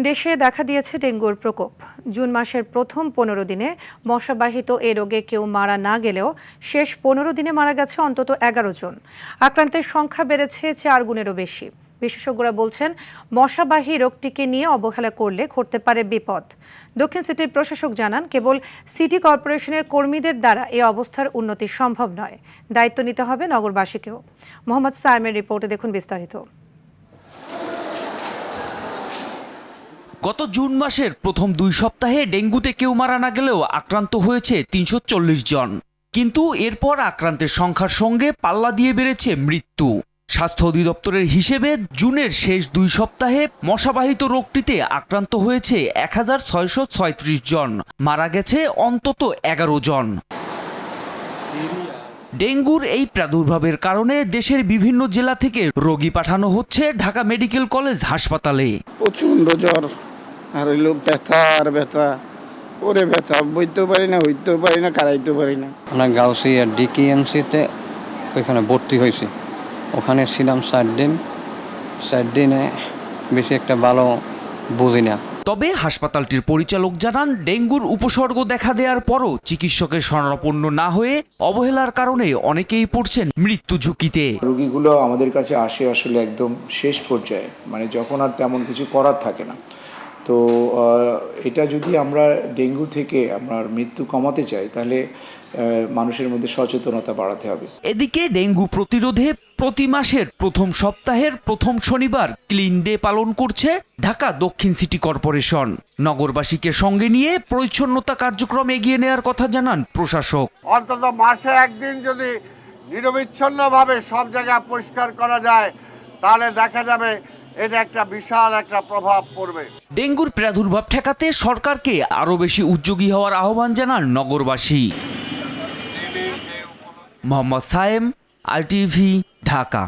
দেশে দেখা দিয়েছে ডেঙ্গুর প্রকোপ। জুন মাসের প্রথম 15 দিনে মশাবাহিত এ রোগে কেউ মারা না গেলেও শেষ 15 দিনে মারা গেছে অন্তত 11 জন। আক্রান্তের সংখ্যা বেড়েছে 4 গুণেরও বেশি। বিশেষজ্ঞরা বলছেন, মশাবাহী রোগটিকে নিয়ে অবহেলা করলে ঘটতে পারে বিপদ। দক্ষিণ সিটির প্রশাসক জানান, কেবল সিটি কর্পোরেশনের কর্মীদের দ্বারা এই অবস্থার উন্নতি সম্ভব নয়, দায়িত্ব নিতে হবে নগরবাসীকেও। মোহাম্মদ সায়েমের রিপোর্টে দেখুন বিস্তারিত। গত জুন মাসের প্রথম 2 সপ্তাহে ডেঙ্গুতে কেউ মারা না গেলেও আক্রান্ত হয়েছে 340 জন। কিন্তু এরপর আক্রান্তের সংখ্যার সঙ্গে পাল্লা দিয়ে বেড়েছে মৃত্যু। স্বাস্থ্য অধিদপ্তরের হিসেবে জুনের শেষ 2 সপ্তাহে মশাবাহিত রোগটিতে আক্রান্ত হয়েছে 1636 জন, মারা গেছে অন্তত 11 জন। ডেঙ্গুর এই প্রাদুর্ভাবের কারণে দেশের বিভিন্ন জেলা থেকে রোগী পাঠানো হচ্ছে ঢাকা মেডিকেল কলেজ হাসপাতালে। প্রচণ্ড জ্বর আর হইল ব্যথা আর ব্যথা, ওরে ব্যথা বইতেও পারি না, হইতেও পারি না, কারাইতেও পারি না। আমরা গাউসিয়া ডিকেএমসিতে ওইখানে ভর্তি হয়েছি। ওখানে ছিলাম 4 দিন। 4 দিনে বেশি একটা ভালো বুঝি না। তবে হাসপাতালটির পরিচালক জানান, ডেঙ্গুর উপসর্গ দেখা দেওয়ার পরও চিকিৎসকের শরণাপন্ন না হয়ে অবহেলার কারণে অনেকেই পড়ছেন মৃত্যু ঝুঁকিতে। রোগীগুলো আমাদের কাছে আসে আসলে একদম শেষ পর্যায়ে, মানে যখন আর তেমন কিছু করার থাকে না। তো এটা যদি আমরা ডেঙ্গু থেকে আমরা মৃত্যু কমাতে চাই, তাহলে মানুষের মধ্যে সচেতনতা বাড়াতে হবে। এদিকে ডেঙ্গু প্রতিরোধে প্রতি মাসের প্রথম সপ্তাহের প্রথম শনিবার ক্লিন ডে পালন করছে ঢাকা দক্ষিণ সিটি কর্পোরেশন। নগরবাসীকে সঙ্গে নিয়ে পরিচ্ছন্নতা কার্যক্রম এগিয়ে নেওয়ার কথা জানান প্রশাসক। অন্তত মাসে একদিন যদি নিরবিচ্ছিন্নভাবে সব জায়গা পরিষ্কার করা যায়, তাহলে দেখা যাবে এটা একটা বিশাল একটা প্রভাব পড়বে। ডেঙ্গুর প্রাদুর্ভাব ঠেকাতে সরকারকে আরও বেশি উদ্যোগী হওয়ার আহ্বান জানান নগরবাসী। মোহাম্মদ সায়েম, RTV, ঢাকা।